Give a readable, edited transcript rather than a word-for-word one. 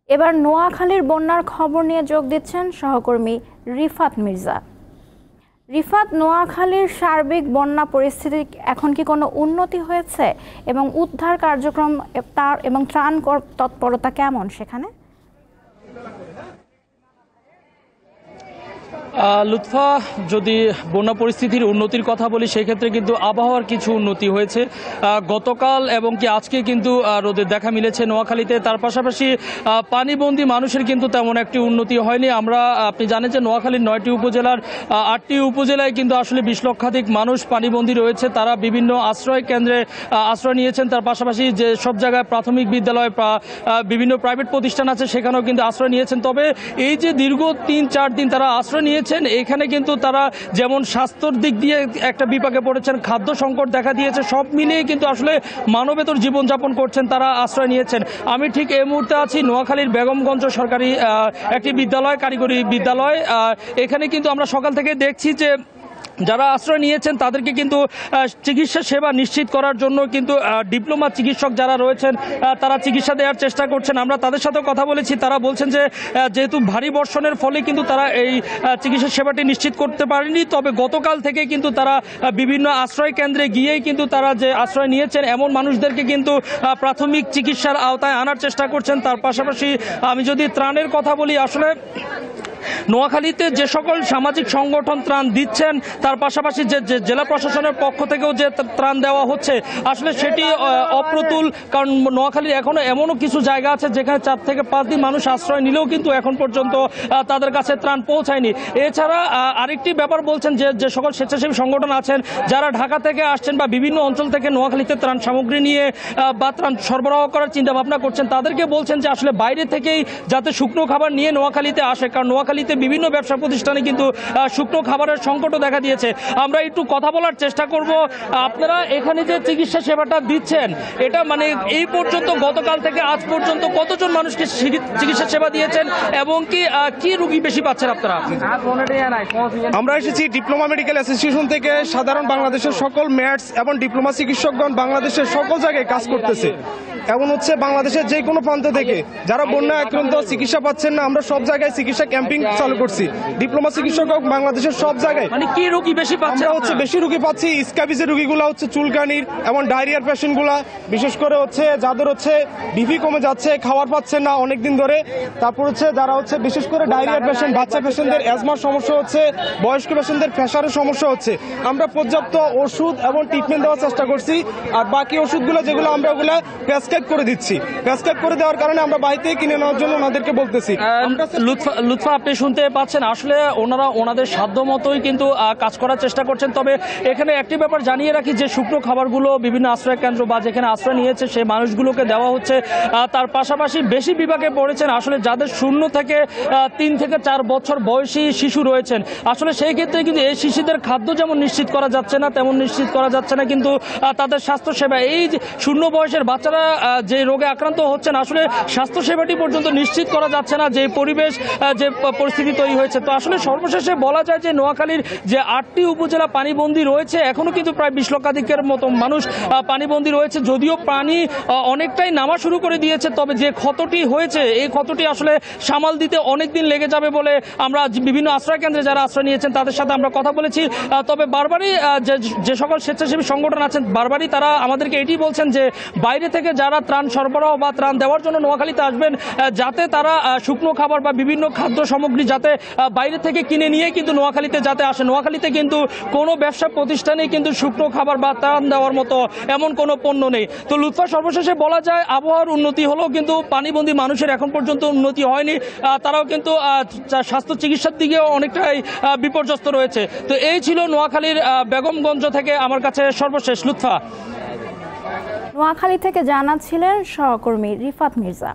এবার নোয়াখালীর বন্যার খবর নিয়ে যোগ দিচ্ছেন সহকর্মী রিফাত মির্জা। রিফাত, নোয়াখালীর সার্বিক বন্যা পরিস্থিতি এখন কি কোনো উন্নতি হয়েছে এবং উদ্ধার কার্যক্রম এবং ত্রাণ তৎপরতা কেমন সেখানে? লুৎফা, যদি বন্যা পরিস্থিতির উন্নতির কথা বলি সেক্ষেত্রে কিন্তু আবহাওয়ার কিছু উন্নতি হয়েছে। গতকাল এবং কি আজকে কিন্তু রোদের দেখা মিলেছে নোয়াখালীতে। তার পাশাপাশি পানিবন্দী মানুষের কিন্তু তেমন একটি উন্নতি হয়নি। আপনি জানেন যে নোয়াখালীর 9টি উপজেলার 8টি উপজেলায় কিন্তু আসলে 20 লক্ষাধিক মানুষ পানিবন্দী রয়েছে। তারা বিভিন্ন আশ্রয় কেন্দ্রে আশ্রয় নিয়েছেন। তার পাশাপাশি যে সব জায়গায় প্রাথমিক বিদ্যালয়, বিভিন্ন প্রাইভেট প্রতিষ্ঠান আছে সেখানেও কিন্তু আশ্রয় নিয়েছেন। তবে এই যে দীর্ঘ 3-4 দিন তারা আশ্রয় নিয়েছেন, এখানে কিন্তু তারা যেমন স্বাস্থ্যের দিক দিয়ে একটা বিপাকে পড়েছেন, খাদ্য সংকট দেখা দিয়েছে, সব মিলিয়ে কিন্তু আসলে মানবেতর জীবনযাপন করছেন, তারা আশ্রয় নিয়েছেন। আমি ঠিক এই মুহূর্তে আছি নোয়াখালীর বেগমগঞ্জ সরকারি একটি বিদ্যালয়, কারিগরি বিদ্যালয়। এখানে কিন্তু আমরা সকাল থেকে দেখছি যে যারা আশ্রয় নিয়েছেন তাদেরকে কিন্তু চিকিৎসা সেবা নিশ্চিত করার জন্য কিন্তু ডিপ্লোমা চিকিৎসক যারা রয়েছেন তারা চিকিৎসা দেওয়ার চেষ্টা করছেন। আমরা তাদের সাথে কথা বলেছি, তারা বলছেন যে যেহেতু ভারী বর্ষণের ফলে কিন্তু তারা এই চিকিৎসা সেবাটি নিশ্চিত করতে পারেনি। তবে গতকাল থেকে কিন্তু তারা বিভিন্ন আশ্রয় কেন্দ্রে গিয়েই কিন্তু তারা যে আশ্রয় নিয়েছেন এমন মানুষদেরকে কিন্তু প্রাথমিক চিকিৎসার আওতায় আনার চেষ্টা করছেন। তার পাশাপাশি আমি যদি ত্রাণের কথা বলি, আসলে নোয়াখালীতে যে সকল সামাজিক সংগঠন ত্রাণ দিচ্ছেন, তার পাশাপাশি যে জেলা প্রশাসনের পক্ষ থেকেও যে ত্রাণ দেওয়া হচ্ছে, আসলে সেটি অপ্রতুল। কারণ নোয়াখালীর এখনও এমনও কিছু জায়গা আছে যেখানে 4 থেকে 5 দিন মানুষ আশ্রয় নিলেও কিন্তু এখন পর্যন্ত তাদের কাছে ত্রাণ পৌঁছায়নি। এছাড়া আরেকটি ব্যাপার বলছেন যে সকল স্বেচ্ছাসেবী সংগঠন আছেন যারা ঢাকা থেকে আসছেন বা বিভিন্ন অঞ্চল থেকে নোয়াখালীতে ত্রাণ সামগ্রী নিয়ে বা ত্রাণ সরবরাহ করার চিন্তা ভাবনা করছেন, তাদেরকে বলছেন যে আসলে বাইরে থেকেই যাতে শুকনো খাবার নিয়ে নোয়াখালীতে আসে, কারণ নোয়াখালীতে বিভিন্ন ব্যবসা প্রতিষ্ঠানে কিন্তু শুকনো খাবারের সংকটও দেখা দিয়েছে। আমরা একটু কথা বলার চেষ্টা করব। আপনারা এখানে যে চিকিৎসা সেবাটা দিচ্ছেন, এটা মানে এই পর্যন্ত গতকাল থেকে আজ পর্যন্ত কতজন মানুষকে চিকিৎসা সেবা দিয়েছেন এবং কি রোগী বেশি পাচ্ছেন আপনারা? আমরা এসেছি ডিপ্লোমা মেডিকেল অ্যাসোসিয়েশন থেকে। সাধারণ বাংলাদেশের সকল ম্যাটস এবং ডিপ্লোমা চিকিৎসকগণ বাংলাদেশের সকল জায়গায় কাজ করতেছে। এমন হচ্ছে বাংলাদেশের যে কোনো প্রান্ত থেকে যারা বন্যা আক্রান্ত চিকিৎসা পাচ্ছেন না, আমরা সব জায়গায় চিকিৎসা ক্যাম্পিং চালু করছি। ডিপ্লোমা চিকিৎসক বাংলাদেশের সব জায়গায়। মানে কি রোগী বেশি পাচ্ছেন? আমরা হচ্ছে বেশি রোগী পাচ্ছি স্ক্যাবিজের রোগীগুলো, হচ্ছে চুলকানির এবং ডায়রিয়ার পেশেন্টগুলা, বিশেষ করে হচ্ছে যাদের হচ্ছে বিপি কমে যাচ্ছে, খাবার পাচ্ছেন না অনেক দিন ধরে। তারপর হচ্ছে যারা হচ্ছে বিশেষ করে ডায়রিয়ার পেশেন্ট, বাচ্চা পেশেন্টদের অ্যাজমার সমস্যা হচ্ছে, বয়স্ক পেশেন্টদের প্রেশারের সমস্যা হচ্ছে। আমরা পর্যাপ্ত ওষুধ এবং ট্রিটমেন্ট দেওয়ার চেষ্টা করছি। আর বাকি ওষুধগুলো যেগুলো আমরা ওগুলা প্রেসক্রাইব করে দিচ্ছি। প্রেসক্রাইব করে দেওয়ার কারণে আমরা বাড়িতে কিনে নেওয়ার জন্য ওনাদেরকে বলতেছি। লুৎফা, আপনি শুনতে পাচ্ছেন, আসলে ওনারা ওনাদের সাধ্য মতোই কিন্তু কাজ করার চেষ্টা করছেন। তবে এখানে একটি ব্যাপার জানিয়ে রাখি যে শুকনো খাবারগুলো বিভিন্ন আশ্রয় কেন্দ্র বা যেখানে আশ্রয় নিয়েছে সেই মানুষগুলোকে দেওয়া হচ্ছে। তার পাশাপাশি বেশি বিভাগে পড়েছেন আসলে যাদের 0 থেকে 3 থেকে 4 বছর বয়সী শিশু রয়েছেন। আসলে সেই ক্ষেত্রে কিন্তু এই শিশুদের খাদ্য যেমন নিশ্চিত করা যাচ্ছে না, তেমন নিশ্চিত করা যাচ্ছে না কিন্তু তাদের স্বাস্থ্যসেবা। এই যে 0 বয়সের বাচ্চারা যে রোগে আক্রান্ত হচ্ছেন, আসলে স্বাস্থ্যসেবাটি পর্যন্ত নিশ্চিত করা যাচ্ছে না, যে পরিবেশ যে পরিস্থিতি তৈরি হয়েছে। তো আসলে সর্বশেষে বলা যায় যে নোয়াখালীর যে 8টি উপজেলা পানিবন্দী রয়েছে, এখনো কিন্তু প্রায় 20 লক্ষাধিকের মতো মানুষ পানিবন্দী রয়েছে। যদিও পানি অনেকটাই নামা শুরু করে দিয়েছে, তবে যে ক্ষতটি হয়েছে এই ক্ষতটি আসলে সামাল দিতে অনেক দিন লেগে যাবে বলে আমরা বিভিন্ন আশ্রয় কেন্দ্রে যারা আশ্রয় নিয়েছেন তাদের সাথে আমরা কথা বলেছি। তবে বারবারই যে সকল স্বেচ্ছাসেবী সংগঠন আছেন বারবারই তারা আমাদেরকে এটি বলছেন যে বাইরে থেকে যারা ত্রাণ সরবরাহ বা ত্রাণ দেওয়ার জন্য নোয়াখালীতে আসবেন, যাতে তারা শুকনো খাবার বা বিভিন্ন খাদ্য সামগ্রী যাতে বাইরে থেকে কিনে নিয়ে কিন্তু নোয়াখালীতে যাতে আসে। নোয়াখালীতে কিন্তু কোনো ব্যবসা প্রতিষ্ঠানেই কিন্তু শুকনো খাবার বা ত্রাণ দেওয়ার মতো এমন কোনো পণ্য নেই। তো লুৎফা, সর্বশেষে বলা যায় আবহাওয়ার উন্নতি হলেও কিন্তু পানিবন্দী মানুষের এখন পর্যন্ত উন্নতি হয়নি। তারাও কিন্তু স্বাস্থ্য চিকিৎসার দিকেও অনেকটাই বিপর্যস্ত রয়েছে। তো এই ছিল নোয়াখালীর বেগমগঞ্জ থেকে আমার কাছে সর্বশেষ। লুৎফা, নোয়াখালী থেকে জানাচ্ছিলেন সহকর্মী রিফাত মির্জা।